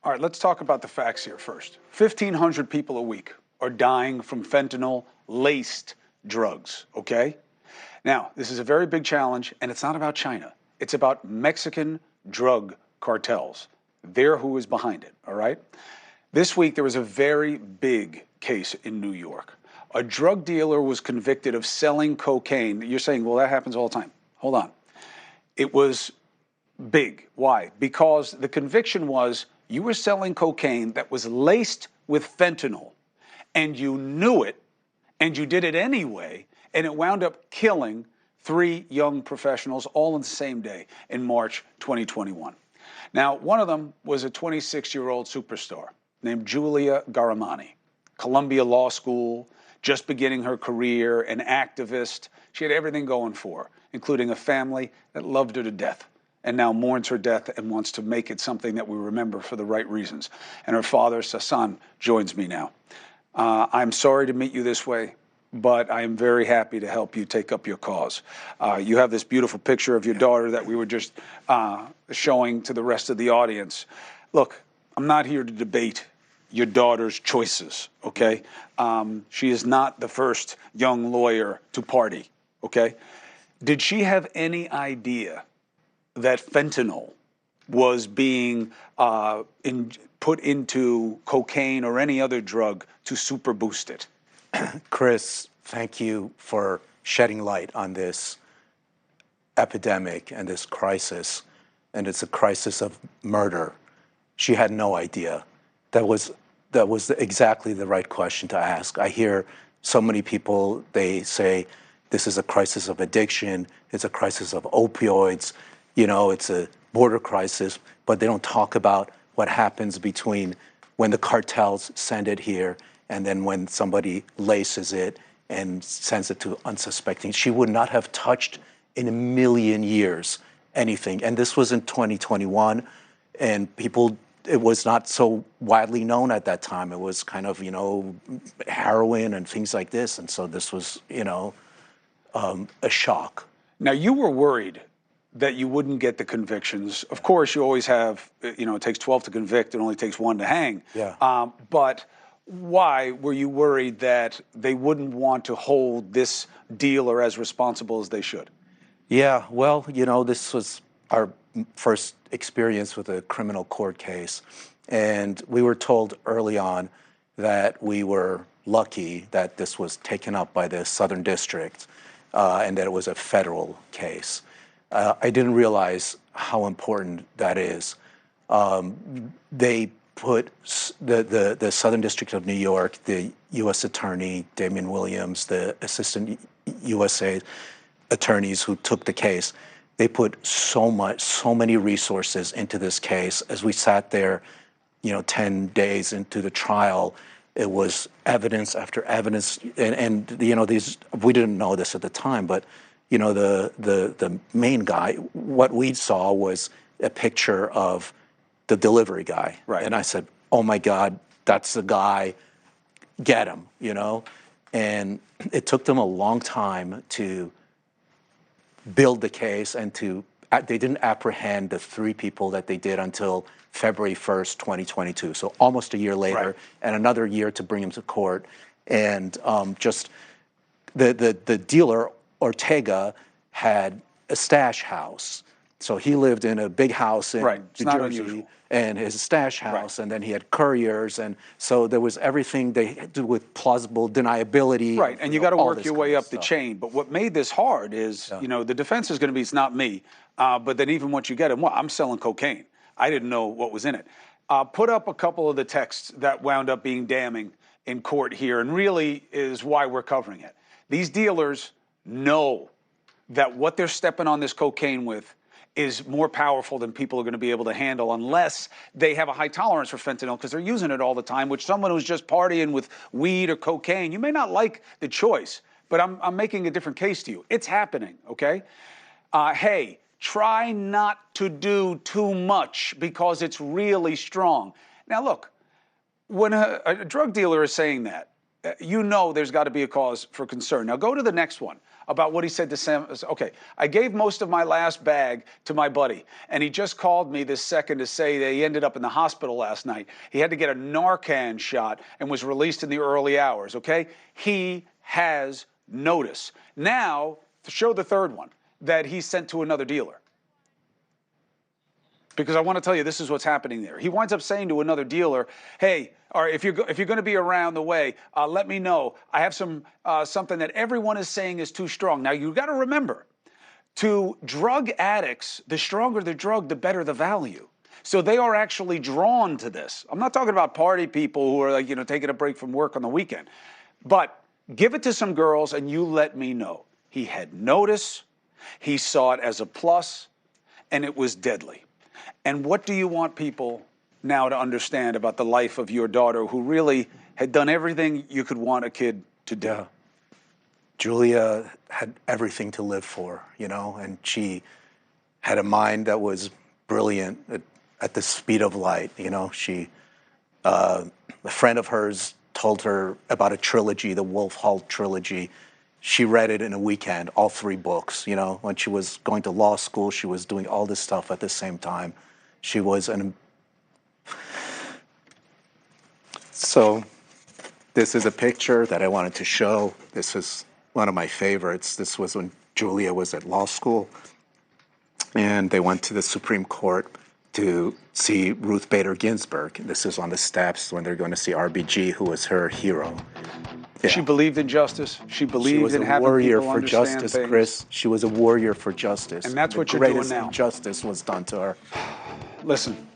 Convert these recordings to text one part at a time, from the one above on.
All right, let's talk about the facts here first. 1,500 people a week are dying from fentanyl-laced drugs, okay? Now, this is a very big challenge, and it's not about China. It's about Mexican drug cartels. They're who is behind it, all right? This week, there was a very big case in New York. A drug dealer was convicted of selling cocaine. You're saying, well, that happens all the time. Hold on. It was big. Why? Because the conviction was you were selling cocaine that was laced with fentanyl, and you knew it, and you did it anyway, and it wound up killing 3 young professionals all in the same day in March 2021. Now, one of them was a 26-year-old superstar named Julia Ghahramani, Columbia Law School, just beginning her career, an activist. She had everything going for her, including a family that loved her to death and now mourns her death and wants to make it something that we remember for the right reasons. And her father, Sassan, joins me now. I'm sorry to meet you this way, but I am very happy to help you take up your cause. You have this beautiful picture of your daughter that we were just showing to the rest of the audience. Look, I'm not here to debate your daughter's choices, okay? She is not the first young lawyer to party, okay? Did she have any idea that fentanyl was being put into cocaine or any other drug to super boost it? Chris, thank you for shedding light on this epidemic and this crisis. And it's a crisis of murder. She had no idea. That was exactly the right question to ask. I hear so many people, they say, this is a crisis of addiction, it's a crisis of opioids, you know, it's a border crisis, but they don't talk about what happens between when the cartels send it here and then when somebody laces it and sends it to unsuspecting. She would not have touched in a million years anything. And this was in 2021, and it was not so widely known at that time. It was kind of, you know, heroin and things like this. And so this was, you know, a shock. Now, you were worried that you wouldn't get the convictions. Of course, you always have, you know, it takes 12 to convict, it only takes 1 to hang. Yeah. But why were you worried that they wouldn't want to hold this dealer as responsible as they should? Yeah, well, you know, this was our first experience with a criminal court case. And we were told early on that we were lucky that this was taken up by the Southern District and that it was a federal case. I didn't realize how important that is. They put the Southern District of New York, the U.S. Attorney, Damian Williams, the Assistant USA attorneys who took the case, they put so many resources into this case. As we sat there, you know, 10 days into the trial, it was evidence after evidence. And you know, we didn't know this at the time, but you know, the main guy, what we saw was a picture of the delivery guy. Right. And I said, oh my God, that's the guy, get him, you know? And it took them a long time to build the case and they didn't apprehend the 3 people that they did until February 1st, 2022. So almost a year later, right, and another year to bring him to court. And just the dealer, Ortega, had a stash house. So he lived in a big house in right. It's New not Jersey, unusual. and his stash house, Right. and then he had couriers, and so there was everything they had to do with plausible deniability. Right, and you got to work your way up the stuff. chain. But what made this hard is, you know, the defense is going to be, it's not me. But then even once you get him, well, I'm selling cocaine. I didn't know what was in it. Put up a couple of the texts that wound up being damning in court here, and really is why we're covering it. These dealers know that what they're stepping on this cocaine with is more powerful than people are going to be able to handle unless they have a high tolerance for fentanyl because they're using it all the time, which someone who's just partying with weed or cocaine, you may not like the choice, but I'm making a different case to you. It's happening, okay? Hey, try not to do too much because it's really strong. Now, look, when a drug dealer is saying that, you know there's got to be a cause for concern. Now go to the next one about what he said to Sam. Okay, I gave most of my last bag to my buddy, and he just called me this second to say that he ended up in the hospital last night. He had to get a Narcan shot and was released in the early hours, okay? He has notice. Now, to show the third one that he sent to another dealer. Because I want to tell you, this is what's happening there. He winds up saying to another dealer, hey, all right, if you're going to be around the way, let me know. I have something that everyone is saying is too strong. Now, you've got to remember, to drug addicts, the stronger the drug, the better the value. So they are actually drawn to this. I'm not talking about party people who are like, taking a break from work on the weekend. But give it to some girls and you let me know. He had notice, he saw it as a plus, and it was deadly. And what do you want people now to understand about the life of your daughter, who really had done everything you could want a kid to do? Yeah. Julia had everything to live for, and she had a mind that was brilliant at the speed of light. A friend of hers told her about a trilogy, the Wolf Hall trilogy. She read it in a weekend, all 3 books. When she was going to law school, she was doing all this stuff at the same time. She was So this is a picture that I wanted to show. This is one of my favorites. This was when Julia was at law school, and they went to the Supreme Court to see Ruth Bader Ginsburg. This is on the steps when they're going to see RBG, who was her hero. Yeah. She believed in justice. She believed in having people understand justice, things. Chris. She was a warrior for justice. And that's what you're doing now. The greatest injustice was done to her. Listen,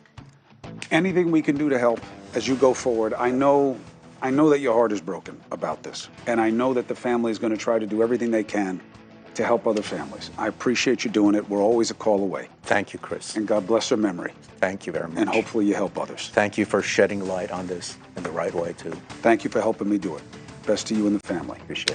anything we can do to help as you go forward. I know that your heart is broken about this, and I know that the family is going to try to do everything they can to help other families. I appreciate you doing it. We're always a call away. Thank you, Chris. And God bless her memory. Thank you very much. And hopefully you help others. Thank you for shedding light on this in the right way, too. Thank you for helping me do it. Best to you and the family. Appreciate it.